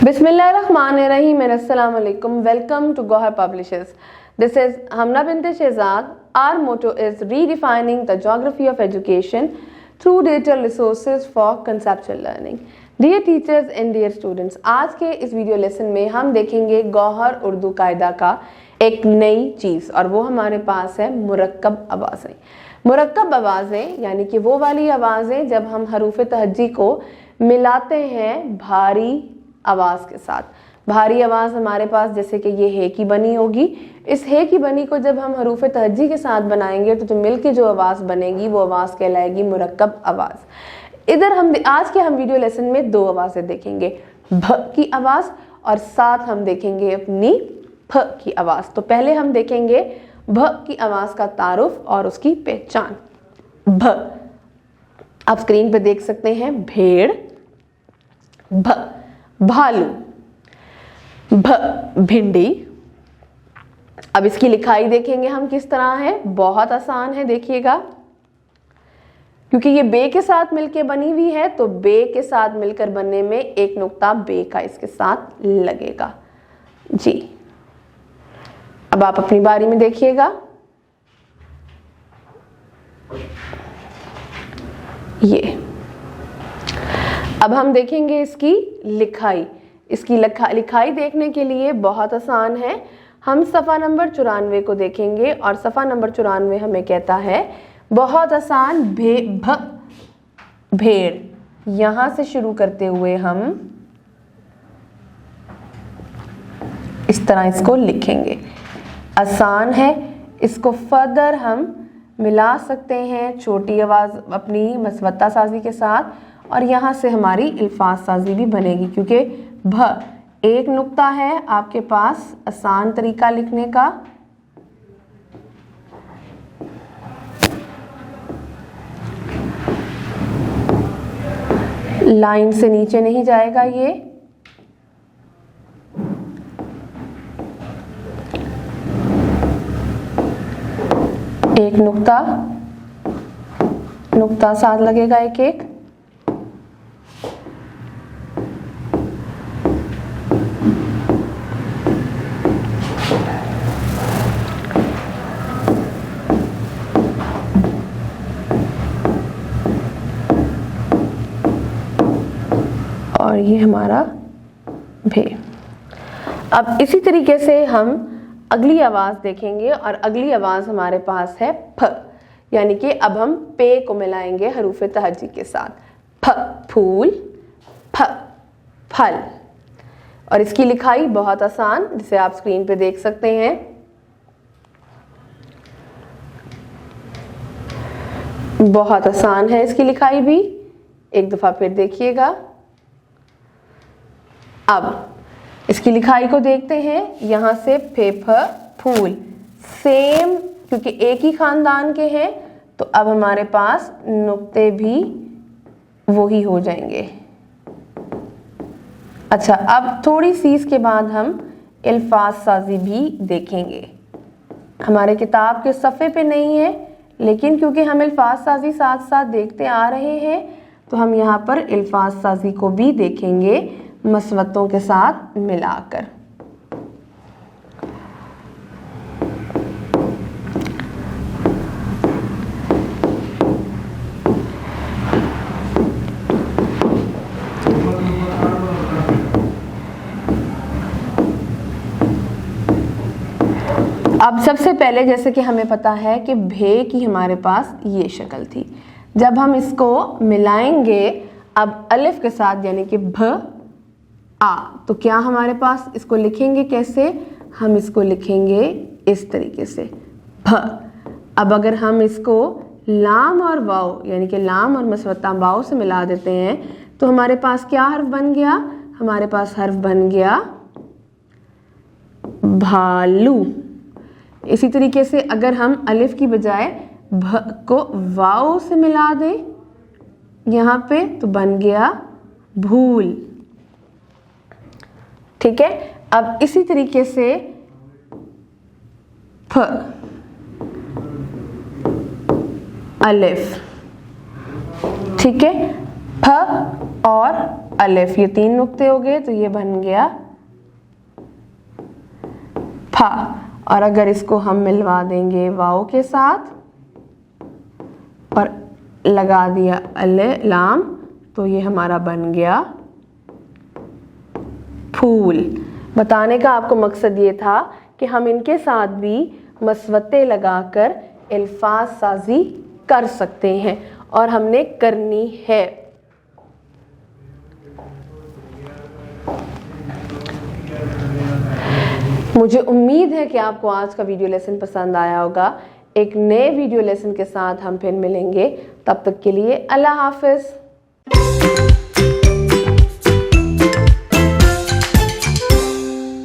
Bismillahirrahmanirrahim and Assalamu alaikum. Welcome to Gohar Publishers. This is Hamna Bint Shehzad. Our motto is redefining the geography of education through digital resources for conceptual learning. Dear teachers and dear students, आज के इस video lesson में हम देखेंगे गौहर उर्दू कायदा का एक नई चीज़ और वो हमारे पास है मुरक्कब आवाज़ें। मुरक्कब आवाज़ें यानी कि वो वाली आवाज़ें जब हम हरूफ तहज्जी को मिलाते हैं भारी आवाज़ के साथ। भारी आवाज़ हमारे पास जैसे कि ये है की बनी होगी, इस है की बनी को जब हम हरूफ तहज्जी के साथ बनाएंगे तो मिल के जो आवाज़ बनेगी वो आवाज़ कहलाएगी मुरक्कब आवाज़। इधर हम आज के हम वीडियो लेसन में दो आवाज़ें देखेंगे, भ की आवाज़ और साथ हम देखेंगे अपनी फ की आवाज़। तो पहले हम देखेंगे भ की आवाज़ का तारुफ और उसकी पहचान। भ आप स्क्रीन पे देख सकते हैं भेड़, भ भालू, भ भिंडी। अब इसकी लिखाई देखेंगे हम किस तरह है, बहुत आसान है। देखिएगा क्योंकि ये बे के साथ मिलके बनी हुई है तो बे के साथ मिलकर बनने में एक नुक्ता बे का इसके साथ लगेगा जी। अब आप अपनी बारी में देखिएगा, ये अब हम देखेंगे इसकी लिखाई। इसकी लिखाई देखने के लिए बहुत आसान है। हम सफ़ा नंबर 94 को देखेंगे और सफ़ा नंबर 94 हमें कहता है बहुत आसान भेड़। यहां से शुरू करते हुए हम इस तरह इसको लिखेंगे, आसान है। इसको फर्दर हम मिला सकते हैं छोटी आवाज़ अपनी मसवत्ता साजी के साथ और यहाँ से हमारी अल्फाज साजी भी बनेगी क्योंकि भ एक नुक्ता है आपके पास आसान तरीका लिखने का। लाइन से नीचे नहीं जाएगा ये। एक नुक्ता साथ लगेगा एक एक। और ये हमारा भे। अब इसी तरीके से हम अगली आवाज़ देखेंगे और अगली आवाज़ हमारे पास है फ, यानी कि अब हम पे को मिलाएंगे हरूफ तहज्जी के साथ। फ फूल, फ फल। और इसकी लिखाई बहुत आसान, जिसे आप स्क्रीन पे देख सकते हैं। बहुत आसान है इसकी लिखाई भी, एक दफ़ा फिर देखिएगा। अब इसकी लिखाई को देखते हैं, यहाँ से फेफ फूल सेम, क्योंकि एक ही खानदान के हैं तो अब हमारे पास नुक्ते भी वही हो जाएंगे। अच्छा, अब थोड़ी सी इसके बाद हम अल्फाज साजी भी देखेंगे। हमारे किताब के सफ़े पे नहीं है लेकिन क्योंकि हम अल्फाज साजी साथ साथ देखते आ रहे हैं तो हम यहाँ पर अल्फाज साजी को भी देखेंगे मसवत्तों के साथ मिलाकर। अब सबसे पहले जैसे कि हमें पता है कि भे की हमारे पास ये शक्ल थी, जब हम इसको मिलाएंगे अब अलिफ के साथ यानी कि भ आ, तो क्या हमारे पास इसको लिखेंगे कैसे, हम इसको लिखेंगे इस तरीके से भ। अब अगर हम इसको लाम और वाव यानी कि लाम और मसवत्ता वाव से मिला देते हैं तो हमारे पास क्या हर्फ बन गया, हमारे पास हर्फ बन गया भालू। इसी तरीके से अगर हम अलिफ की बजाय भ को वाव से मिला दें यहाँ पे तो बन गया भूल। ठीक है, अब इसी तरीके से फ अलिफ, ठीक है, फ और अलिफ, ये 3 नुक्ते हो गए तो ये बन गया फा। और अगर इसको हम मिलवा देंगे वाव के साथ और लगा दिया लाम तो ये हमारा बन गया फूल। बताने का आपको मकसद ये था कि हम इनके साथ भी मसवते लगाकर अल्फाज साजी कर सकते हैं और हमने करनी है। मुझे उम्मीद है कि आपको आज का वीडियो लेसन पसंद आया होगा। एक नए वीडियो लेसन के साथ हम फिर मिलेंगे, तब तक के लिए अल्लाह हाफिज़।